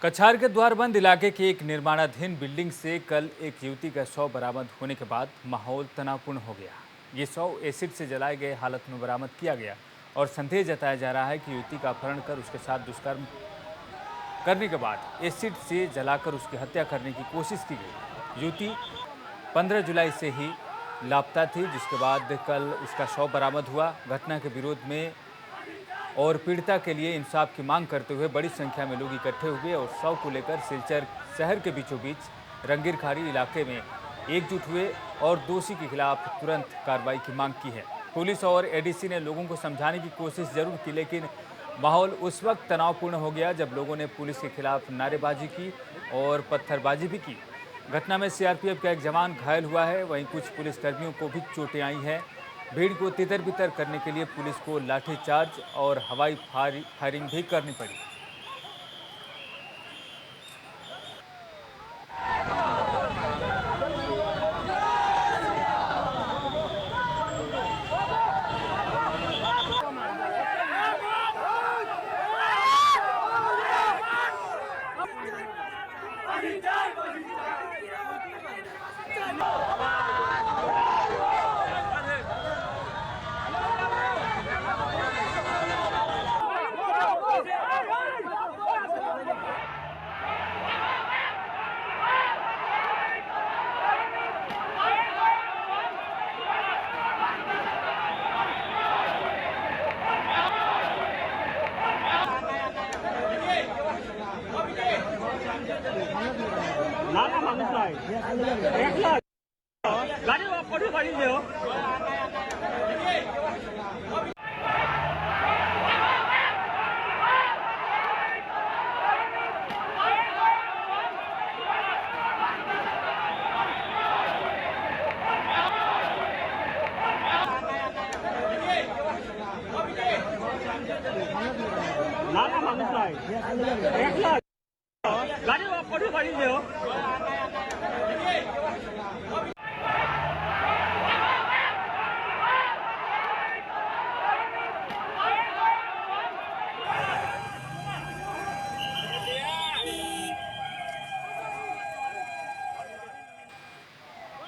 कछार के द्वारबंद इलाके की एक निर्माणाधीन बिल्डिंग से कल एक युवती का शव बरामद होने के बाद माहौल तनावपूर्ण हो गया। ये शव एसिड से जलाए गए हालत में बरामद किया गया और संदेह जताया जा रहा है कि युवती का अपहरण कर उसके साथ दुष्कर्म करने के बाद एसिड से जलाकर उसकी हत्या करने की कोशिश की गई। युवती 15 जुलाई से ही लापता थी, जिसके बाद कल उसका शव बरामद हुआ। घटना के विरोध में और पीड़िता के लिए इंसाफ की मांग करते हुए बड़ी संख्या में लोग इकट्ठे हुए और शव को लेकर सिलचर शहर के बीचों बीच रंगीरखारी इलाके में एकजुट हुए और दोषी के खिलाफ तुरंत कार्रवाई की मांग की है। पुलिस और एडीसी ने लोगों को समझाने की कोशिश जरूर की, लेकिन माहौल उस वक्त तनावपूर्ण हो गया जब लोगों ने पुलिस के खिलाफ नारेबाजी की और पत्थरबाजी भी की। घटना में सीआरपीएफ का एक जवान घायल हुआ है, वहीं कुछ पुलिसकर्मियों को भी चोटें आई हैं। भीड़ को तितर बितर करने के लिए पुलिस को लाठीचार्ज और हवाई फायरिंग भी करनी पड़ी। নানা মানুষ নয় একলা গাড়ি করে বাড়ি যেও নানা মানুষ নয় একলা গাড়ি করে বাড়ি যেও।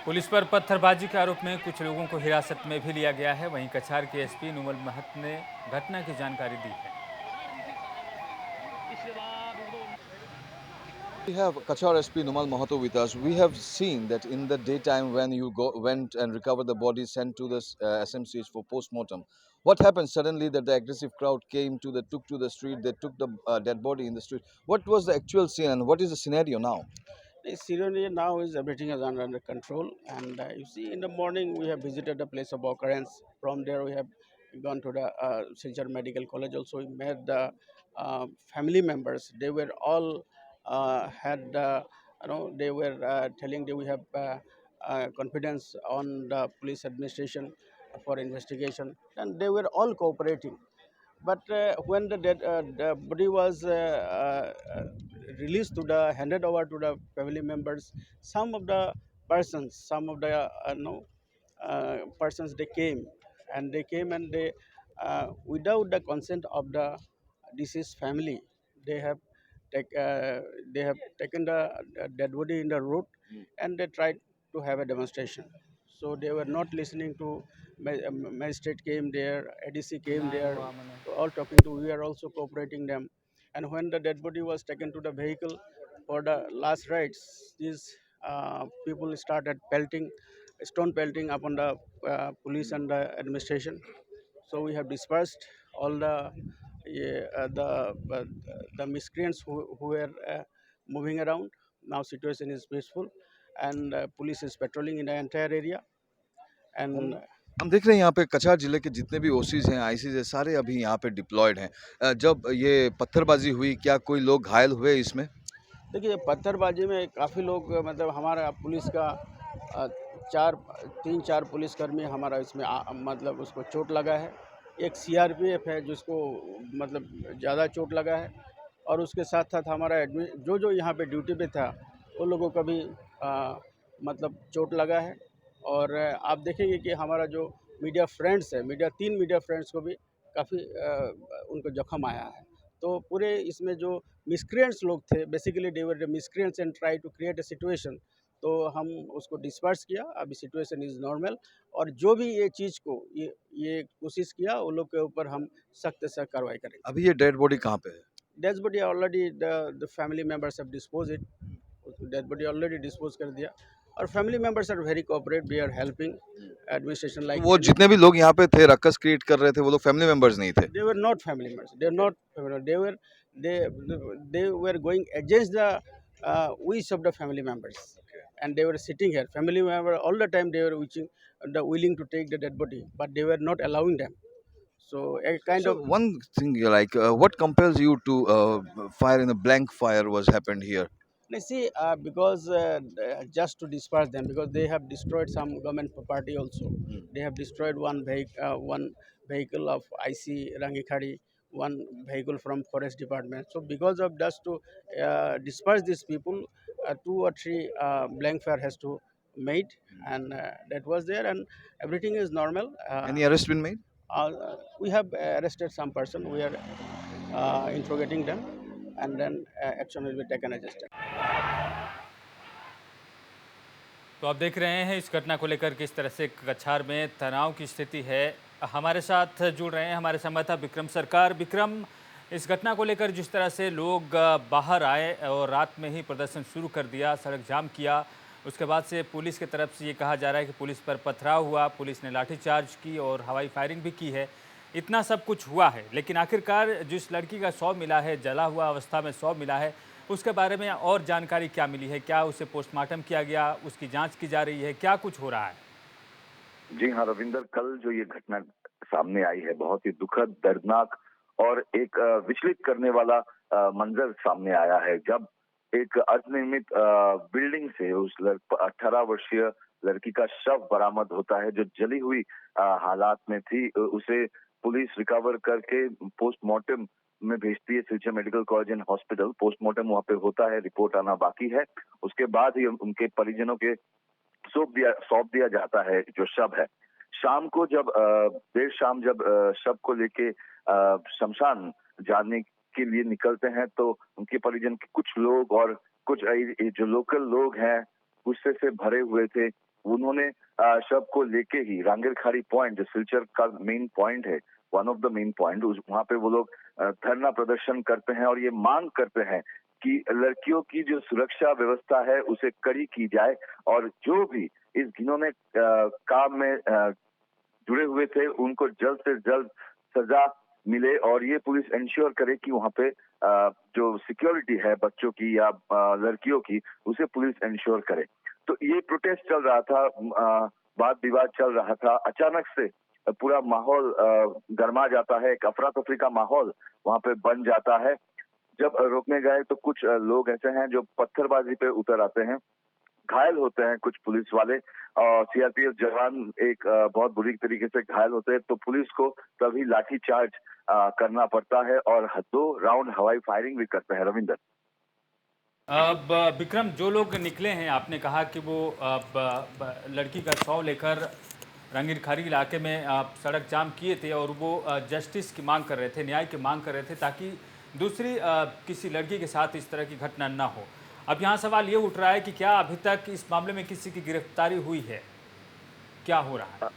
पुलिस पर पत्थरबाजी के आरोप में कुछ लोगों को हिरासत में भी लिया गया है। वहीं कछार के एसपी नुमल महत ने घटना की जानकारी दी है। We have Kachar SP Numal Mahato with us. We have seen that in the daytime when you went and recovered the body sent to the SMCH for post-mortem, what happened suddenly that the aggressive crowd took to the street, they took the dead body in the street. What was the actual scene and what is the scenario now? The scenario now is everything is under control, and you see in the morning we have visited the place of occurrence. From there we have gone to the Silchar Medical College. Also we met the family members. They were all had they were telling that we have confidence on the police administration for investigation, and they were all cooperating. But when the body was released to the handed over to the family members, some of the persons they came and they without the consent of the deceased family, they have they have taken the dead body in the road and they tried to have a demonstration. So they were not listening to magistrate came there, ADC came there, all talking to. We are also cooperating them. And when the dead body was taken to the vehicle for the last rites, these people started stone pelting upon the police and the administration. So we have dispersed all the miscreants who were moving around. Now situation is peaceful, and police is patrolling in the entire area. And हम देख रहे हैं यहाँ पे कछार जिले के जितने भी ओसीज हैं, आईसीज हैं, सारे अभी यहाँ पे डिप्लॉयड हैं। जब ये पत्थरबाजी हुई, क्या कोई लोग घायल हुए इसमें? देखिए पत्थरबाजी में काफ़ी लोग मतलब हमारा पुलिस का तीन चार पुलिसकर्मी हमारा इसमें मतलब उसको चोट लगा है। एक सीआरपीएफ है जिसको मतलब ज़्यादा चोट लगा है, और उसके साथ साथ हमारा जो यहाँ पे ड्यूटी पे था उन लोगों का भी मतलब चोट लगा है। और आप देखेंगे कि हमारा जो मीडिया फ्रेंड्स है, तीन मीडिया फ्रेंड्स को भी काफ़ी उनको जख्म आया है। तो पूरे इसमें जो मिसक्रिएंट्स लोग थे, basically they were miscreants and try to create a situation, तो हम उसको डिस्पर्स किया। अभी सिचुएशन इज़ नॉर्मल, और जो भी ये चीज़ को ये कोशिश किया, उन लोग के ऊपर हम सख्त से सख्त कार्रवाई करेंगे। अभी ये डेड बॉडी कहाँ पे है? Dead body already the family members have dispose it, dead body already dispose कर दिया, और family members are very cooperate, we are helping administration तो लाइक वो जितने भी लोग यहाँ पे थे रक्कस क्रिएट कर रहे थे वो लोग फैमिली मेंबर्स नहीं थे? they were not family members, they are not they they were going against the wish of the family members, and they were sitting here, family member all the time, they were willing to take the dead body, but they were not allowing them. So a kind So of one thing, like, what compels you to fire in a blank fire was happened here? see, because just to disperse them, because they have destroyed some government property also. They have destroyed one vehicle of IC Rangikhari, one vehicle from forest department. So because of just to disperse these people, two or three blank fire has to made, and that was there, and everything is normal. Any arrest been made? We have arrested some person. We are interrogating them, and then action will be taken as a step. तो आप देख रहे हैं इस घटना को लेकर किस तरह से कछार में तनाव की स्थिति है। हमारे साथ जुड़ रहे हैं हमारे संवाददाता विक्रम सरकार। विक्रम, इस घटना को लेकर जिस तरह से लोग बाहर आए और रात में ही प्रदर्शन शुरू कर दिया, सड़क जाम किया, उसके बाद से पुलिस की तरफ से ये कहा जा रहा है कि पुलिस पर पथराव हुआ, पुलिस ने लाठीचार्ज की और हवाई फायरिंग भी की है। इतना सब कुछ हुआ है, लेकिन आखिरकार जिस लड़की का शव मिला है, जला हुआ अवस्था में शव मिला है, उसके बारे में और जानकारी क्या मिली है? क्या उसे पोस्टमार्टम किया गया, उसकी जांच की जा रही है, क्या कुछ हो रहा है? जी हाँ रविंदर, कल जो ये घटना सामने आई है बहुत ही दुखद, दर्दनाक और एक विचलित करने वाला मंजर सामने आया है, जब एक अर्धनिर्मित बिल्डिंग से उस 18 वर्षीय लड़की का शव बरामद होता है जो जली हुई हालात में थी। उसे पुलिस रिकवर करके पोस्टमार्टम में भेजती है Silchar medical college and hospital. Postmortem वहाँ पे होता है, रिपोर्ट आना बाकी है। उसके बाद ही उनके परिजनों के सौंप दिया जाता है जो शव है। शाम को जब देर शाम जब शव को लेके शमशान जाने के लिए निकलते हैं तो उनके परिजन के कुछ लोग और कुछ जो लोकल लोग हैं गुस्से से भरे हुए थे। उन्होंने शव को लेके ही रांगेरखारी पॉइंट, जो सिलचर का मेन पॉइंट है, one of the main point, वहां पे वो लोग धरना प्रदर्शन करते हैं और ये मांग करते हैं कि लड़कियों की जो सुरक्षा व्यवस्था है उसे कड़ी की जाए और जो भी इस घिनौने काम में जुड़े हुए थे उनको जल्द से जल्द सजा मिले और ये पुलिस इंश्योर करे कि वहाँ पे जो सिक्योरिटी है बच्चों की या लड़कियों की, उसे पुलिस इंश्योर करे। तो ये प्रोटेस्ट चल रहा था, वाद विवाद चल रहा था। अचानक से पूरा माहौल गर्मा जाता है, एक अफरा तफरी का माहौल वहाँ पे बन जाता है। जब रोकने गए तो कुछ लोग ऐसे हैं जो पत्थरबाजी पे उतर आते हैं, घायल होते हैं कुछ पुलिस वाले और सीआरपीएफ जवान एक बहुत बुरी तरीके से घायल होते हैं। तो पुलिस को तभी लाठीचार्ज करना पड़ता है और 2 राउंड हवाई फायरिंग भी करते हैं रविंदर। अब विक्रम, जो लोग निकले हैं, आपने कहा कि वो लड़की का शव लेकर रंगीरखारी इलाके में सड़क जाम किए थे और वो जस्टिस की मांग कर रहे थे, न्याय की मांग कर रहे थे ताकि दूसरी किसी लड़की के साथ इस तरह की घटना ना हो। अब यहाँ सवाल ये उठ रहा है कि क्या अभी तक इस मामले में किसी की गिरफ्तारी हुई है? क्या हो रहा है?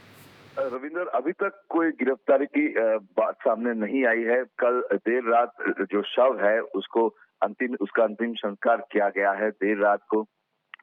रविंदर, अभी तक कोई गिरफ्तारी की बात सामने नहीं आई है। कल देर रात जो शव है उसका अंतिम संस्कार किया गया है। देर रात को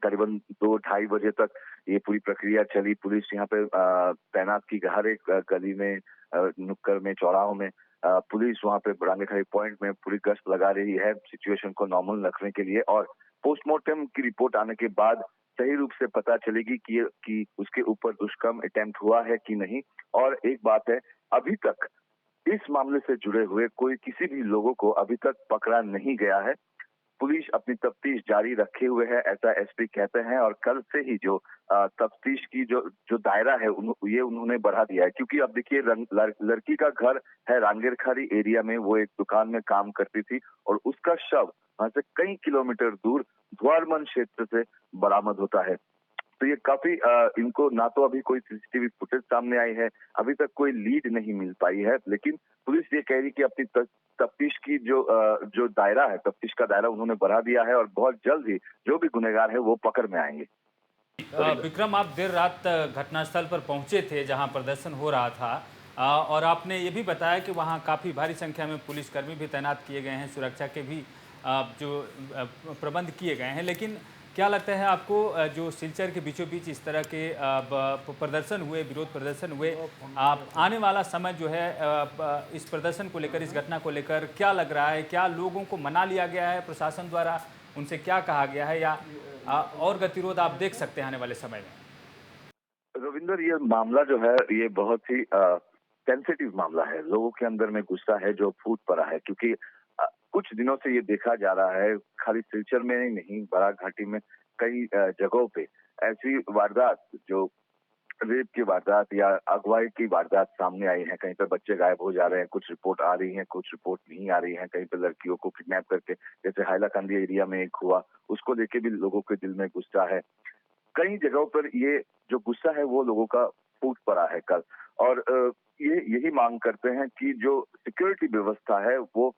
करीबन 2-2:30 बजे तक ये पूरी प्रक्रिया चली। पुलिस यहाँ पे तैनात की, हर एक गली में, नुक्कड़ में, चौराहों में पुलिस वहाँ पे रांगेरखारी पॉइंट में पूरी गश्त लगा रही है सिचुएशन को नॉर्मल रखने के लिए। और पोस्टमार्टम की रिपोर्ट आने के बाद सही रूप से पता चलेगी कि उसके ऊपर दुष्कर्म अटेम्प्ट हुआ है कि नहीं। और एक बात है, अभी तक इस मामले से जुड़े हुए कोई किसी भी लोगों को अभी तक पकड़ा नहीं गया है। पुलिस अपनी तफ्तीश जारी रखे हुए है, ऐसा एसपी कहते हैं। और कल से ही जो तफ्तीश की जो दायरा है ये उन्होंने बढ़ा दिया है, क्योंकि अब देखिए लड़की का घर है रांगेरखारी एरिया में, वो एक दुकान में काम करती थी और उसका शव वहां से कई किलोमीटर दूर द्वारमन क्षेत्र से बरामद होता है। तो ये काफी इनको ना तो अभी कोई सीसीटीवी फुटेज सामने आई है, अभी तक कोई लीड नहीं मिल पाई है, लेकिन पुलिस ये कह रही कि अपनी तफ्तीश की जो दायरा है, तफ्तीश का दायरा उन्होंने बढ़ा दिया है और बहुत जल्द ही जो भी गुनहगार है वो पकड़ में आएंगे। विक्रम, आप देर रात घटनास्थल पर पहुंचे थे जहां प्रदर्शन हो रहा था, और आपने ये भी बताया कि वहां काफ़ी भारी संख्या में पुलिसकर्मी भी तैनात किए गए हैं, सुरक्षा के भी जो प्रबंध किए गए हैं। लेकिन क्या लगता है आपको, जो सिलचर के बीचों बीच इस तरह के प्रदर्शन हुए, विरोध प्रदर्शन हुए, आने वाला समय जो है इस प्रदर्शन को लेकर, इस घटना को लेकर क्या लग रहा है? क्या लोगों को मना लिया गया है प्रशासन द्वारा, उनसे क्या कहा गया है, या और गतिरोध आप देख सकते हैं आने वाले समय में? रविंदर, ये मामला जो है ये बहुत ही सेंसिटिव मामला है। लोगों के अंदर में गुस्सा है जो फूट पड़ा है, क्योंकि कुछ दिनों से ये देखा जा रहा है, खाली सिलचर में ही नहीं, बराक घाटी में कई जगहों पे ऐसी वारदात, जो रेप की वारदात या अगवाई की वारदात सामने आई है। कहीं पे बच्चे गायब हो जा रहे हैं, कुछ रिपोर्ट आ रही है, कुछ रिपोर्ट नहीं आ रही है। कहीं पे लड़कियों को किडनैप करके, जैसे हाइलाकांडी एरिया में एक हुआ, उसको लेके भी लोगों के दिल में गुस्सा है। कई जगहों पर ये जो गुस्सा है वो लोगों का फूट पड़ा है कल। और ये यही मांग करते हैं कि जो सिक्योरिटी व्यवस्था है वो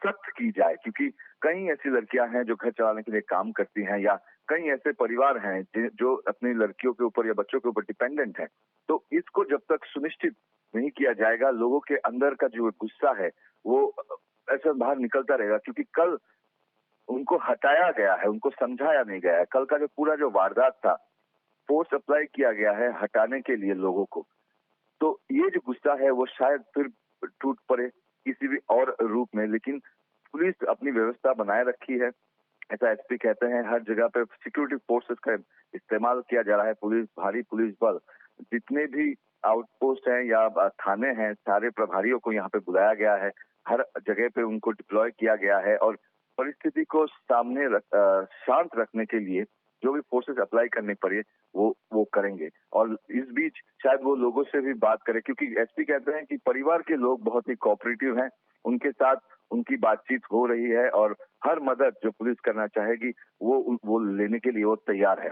सख्त की जाए, क्योंकि कई ऐसी लड़कियां हैं जो घर चलाने के लिए काम करती हैं, या कई ऐसे परिवार हैं जो अपनी लड़कियों के ऊपर या बच्चों के ऊपर डिपेंडेंट हैं। तो इसको जब तक सुनिश्चित नहीं किया जाएगा, लोगों के अंदर का जो गुस्सा है वो ऐसे बाहर निकलता रहेगा, क्योंकि कल उनको हटाया गया है, उनको समझाया नहीं गया है। कल का जो पूरा जो वारदात था, फोर्स अप्लाई किया गया है हटाने के लिए लोगों को। तो ये जो गुस्सा है वो शायद फिर टूट पड़े किसी भी और रूप में, लेकिन पुलिस अपनी व्यवस्था बनाए रखी है, ऐसा एसपी कहते हैं। हर जगह पे सिक्योरिटी फोर्सेस का इस्तेमाल किया जा रहा है, पुलिस, भारी पुलिस बल, जितने भी आउटपोस्ट हैं या थाने हैं, सारे प्रभारियों को यहाँ पे बुलाया गया है। हर जगह पे उनको डिप्लॉय किया गया है और परिस्थिति को शांत रखने के लिए जो भी फोर्सेस अप्लाई करने पड़े वो करेंगे। और इस बीच शायद वो लोगों से भी बात करें, क्योंकि एसपी कहते हैं कि परिवार के लोग बहुत ही कोऑपरेटिव हैं, उनके साथ उनकी बातचीत हो रही है और हर मदद जो पुलिस करना चाहेगी वो लेने के लिए वो तैयार है।